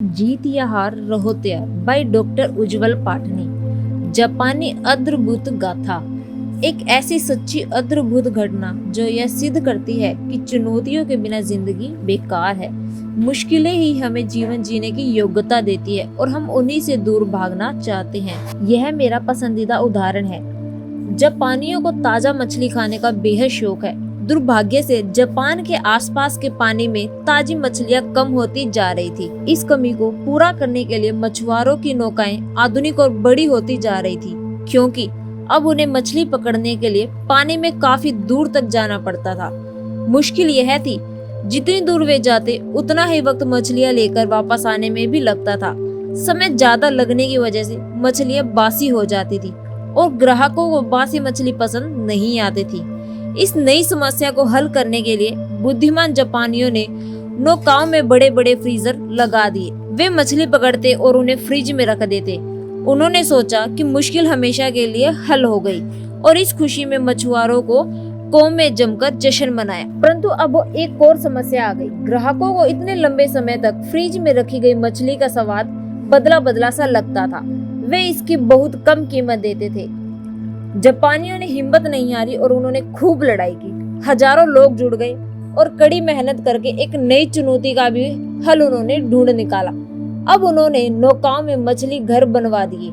जीत या हार रहो तैयार बाय डॉक्टर उज्जवल पाटनी। जापानी अद्भुत गाथा। एक ऐसी सच्ची अद्भुत घटना जो यह सिद्ध करती है कि चुनौतियों के बिना जिंदगी बेकार है। मुश्किलें ही हमें जीवन जीने की योग्यता देती है और हम उन्हीं से दूर भागना चाहते हैं। यह मेरा पसंदीदा उदाहरण है। जापानियों को ताजा मछली खाने का बेहद शौक है। दुर्भाग्य से जापान के आसपास के पानी में ताजी मछलियां कम होती जा रही थी। इस कमी को पूरा करने के लिए मछुआरों की नौकाएं आधुनिक और बड़ी होती जा रही थी, क्योंकि अब उन्हें मछली पकड़ने के लिए पानी में काफी दूर तक जाना पड़ता था। मुश्किल यह थी, जितनी दूर वे जाते उतना ही वक्त मछलियां लेकर वापस आने में भी लगता था। समय ज्यादा लगने की वजह से मछलियां बासी हो जाती थी और ग्राहकों को बासी मछली पसंद नहीं आती थी। इस नई समस्या को हल करने के लिए बुद्धिमान जापानियों ने नौकाओं में बड़े बड़े फ्रीजर लगा दिए। वे मछली पकड़ते और उन्हें फ्रिज में रख देते। उन्होंने सोचा कि मुश्किल हमेशा के लिए हल हो गई और इस खुशी में मछुआरों को कौम में जमकर जश्न मनाया। परंतु अब एक और समस्या आ गई। ग्राहकों को इतने लंबे समय तक फ्रिज में रखी गई मछली का स्वाद बदला बदला सा लगता था। वे इसकी बहुत कम कीमत देते थे। जापानियों ने हिम्मत नहीं हारी और उन्होंने खूब लड़ाई की। हजारों लोग जुड़ गए और कड़ी मेहनत करके एक नई चुनौती का भी हल उन्होंने ढूंढ निकाला। अब उन्होंने नौकाओं में मछली घर बनवा दिए।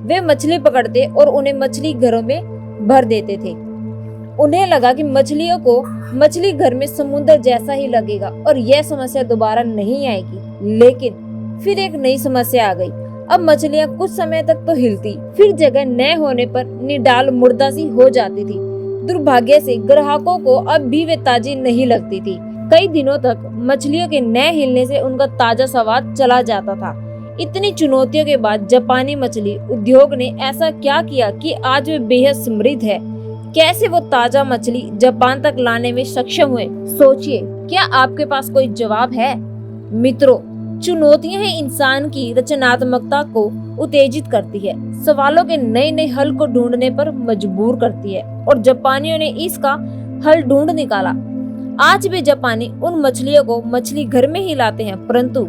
वे मछली पकड़ते और उन्हें मछली घरों में भर देते थे। उन्हें लगा कि मछलियों को मछली घर में समुद्र जैसा ही लगेगा और यह समस्या दोबारा नहीं आएगी। लेकिन फिर एक नई समस्या आ गई। अब मछलियां कुछ समय तक तो हिलती, फिर जगह न होने पर निडाल मुर्दा सी हो जाती थी। दुर्भाग्य से ग्राहकों को अब भी वे ताजी नहीं लगती थी। कई दिनों तक मछलियों के न हिलने से उनका ताजा स्वाद चला जाता था। इतनी चुनौतियों के बाद जापानी मछली उद्योग ने ऐसा क्या किया कि आज वे बेहद समृद्ध है। कैसे वो ताजा मछली जापान तक लाने में सक्षम हुए, सोचिए। क्या आपके पास कोई जवाब है? मित्रों, चुनौतियां ही इंसान की रचनात्मकता को उत्तेजित करती है, सवालों के नए नए हल को ढूंढने पर मजबूर करती है और जापानियों ने इसका हल ढूंढ निकाला। आज भी जापानी उन मछलियों को मछली घर में ही लाते हैं, परंतु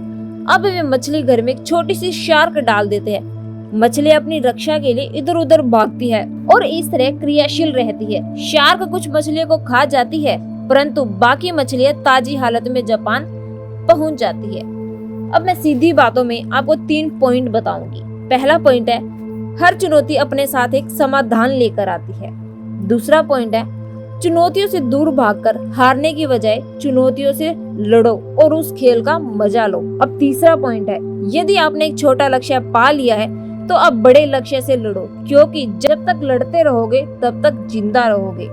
अब वे मछली घर में एक छोटी सी शार्क डाल देते हैं। मछली अपनी रक्षा के लिए इधर उधर भागती है और इस तरह क्रियाशील रहती है। शार्क कुछ मछलियों को खा जाती है, परंतु बाकी मछलियां ताजी हालत में जापान पहुंच जाती है। अब मैं सीधी बातों में आपको 3 पॉइंट बताऊंगी। पहला पॉइंट है, हर चुनौती अपने साथ एक समाधान लेकर आती है। दूसरा पॉइंट है, चुनौतियों से दूर भागकर हारने की बजाय चुनौतियों से लड़ो और उस खेल का मजा लो। अब तीसरा पॉइंट है, यदि आपने एक छोटा लक्ष्य पा लिया है तो अब बड़े लक्ष्य से लड़ो, क्योंकि जब तक लड़ते रहोगे तब तक जिंदा रहोगे।